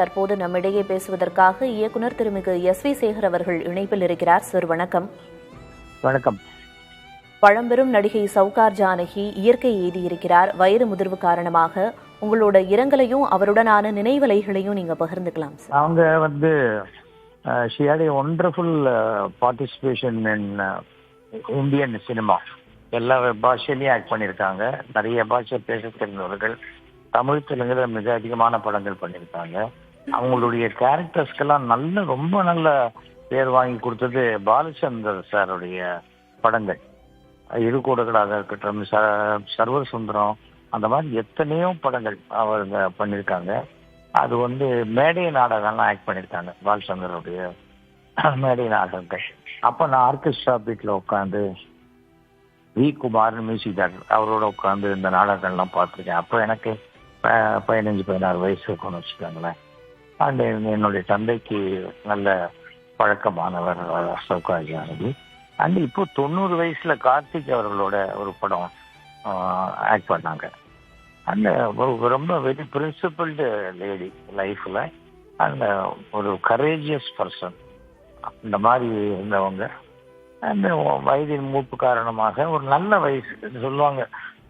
தற்போது நம்மிடையே பேசுவதற்காக இயக்குனர் திருமிகு எஸ்.வி. சேகர் அவர்கள் இணைப்பில் இருக்கிறார். சார் வணக்கம். வணக்கம். பழம்பெரும் நடிகை சவுகார் ஜானகி இயற்கை எய்தியிருக்கிறார். வயது முதிர்வு காரணமாக உங்களோட இரங்கலையும் அவருடனான நினைவலைகளையும் நீங்க பகிர்ந்துக்கலாம் சார். அவங்க she had a wonderful participation in Indian cinema. எல்லா பாஷையிலையும் ஆக்ட் பண்ணியிருக்காங்க. நிறைய பாஷை பேச தெரிந்தவர்கள். தமிழ் தெலுங்குல மிக அதிகமான படங்கள் பண்ணியிருக்காங்க. அவங்களுடைய கேரக்டர்ஸ்க்கெல்லாம் ரொம்ப நல்ல பேர் வாங்கி கொடுத்தது பாலச்சந்தர் சாருடைய படங்கள். இருகூடகளாக இருக்கட்டும், சர்வர் சுந்தரம், அந்த மாதிரி எத்தனையோ படங்கள் அவங்க பண்ணியிருக்காங்க. அது மேடை நாடகம்லாம் ஆக்ட் பண்ணியிருக்காங்க பாலச்சந்தருடைய மேடை நாடகங்கள். அப்போ நான் ஆர்கெஸ்ட்ரா பீட்டில் உட்காந்து வி. குமார் மியூசிக் டைரக்டர் அவரோட உட்காந்து இந்த நாடகங்கள்லாம் பார்த்துருக்கேன். அப்போ எனக்கு 15-16 வயசு இருக்கும்னு வச்சுக்கோங்களேன். அண்ட் என்னுடைய தந்தைக்கு நல்ல பழக்கமானவர் சவுகார் ஜானகி. அண்ட் இப்போ 90 வயசுல கார்த்திக் அவர்களோட ஒரு படம் ஆக்ட் பண்ணாங்க. அந்த ரொம்ப வெரி பிரின்சிபிள்டு லேடி லைஃப்ல. அந்த ஒரு கரேஜியஸ் பர்சன். இந்த மாதிரி இருந்தவங்க அந்த வயதின் மூப்பு காரணமாக ஒரு நல்ல வயசு சொல்லுவாங்க,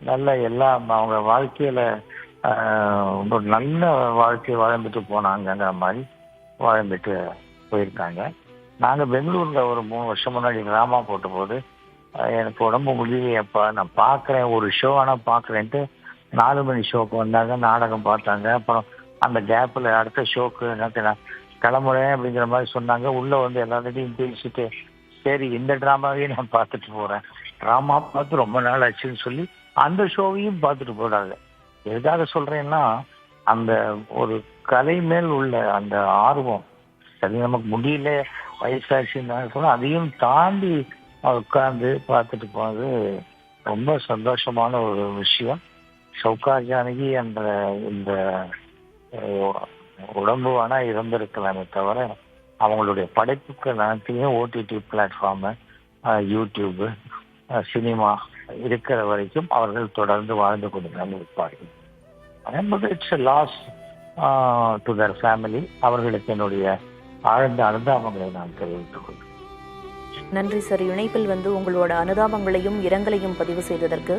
நல்ல எல்லாம் அவங்க வாழ்க்கையில ஒரு நல்ல வாழ்க்கையை வாழ்ந்துட்டு போனாங்கிற மாதிரி வாழ்ந்துட்டு போயிருக்காங்க. நாங்கள் பெங்களூரில் ஒரு 3 வருஷம் முன்னாடி ட்ராமா போட்ட போது எனக்கு உடம்பு முடியலையப்பா, நான் பார்க்குறேன் ஒரு ஷோ ஆனால் பார்க்குறேன்ட்டு 4 மணி ஷோக்கு வந்தாங்க, நாடகம் பார்த்தாங்க. அப்புறம் அந்த கேப்பில் அடுத்த ஷோக்கு எனக்கு நான் கிளம்புறேன் அப்படிங்கிற மாதிரி சொன்னாங்க. உள்ளே எல்லாத்தையும் பேசிட்டு சரி இந்த ட்ராமாவையே நான் பார்த்துட்டு போகிறேன், ட்ராமா பார்த்து ரொம்ப நாள் ஆச்சுன்னு சொல்லி அந்த ஷோவையும் பார்த்துட்டு போகிறாங்க. எதுக்காக சொல்கிறேன்னா அந்த ஒரு கலை மேல் உள்ள அந்த ஆர்வம், சரி நமக்கு முடியல வயசாச்சுன்னு சொன்னால் அதையும் தாண்டி உட்காந்து பார்த்துட்டு போனது ரொம்ப சந்தோஷமான ஒரு விஷயம். சவுகார் ஜானகி என்ற இந்த உடம்பு வேணால் இருந்திருக்கலாமே தவிர அவங்களுடைய படைப்புகள் அனைத்தையும் ஓடிடி பிளாட்ஃபார்மு, யூடியூப்பு, சினிமா இருக்கிற வரைக்கும் அவர்கள் தொடர்ந்து வாழ்ந்து கொண்டு இருப்பார்கள். It's loss to their family. அவர்களுக்கு என்னுடைய ஆழ்ந்த அனுதாபங்களை நான் தெரிவித்துக் கொள்கிறேன். நன்றி சார். இணைப்பில் உங்களோட அனுதாபங்களையும் இரங்கலையும் பதிவு செய்ததற்கு.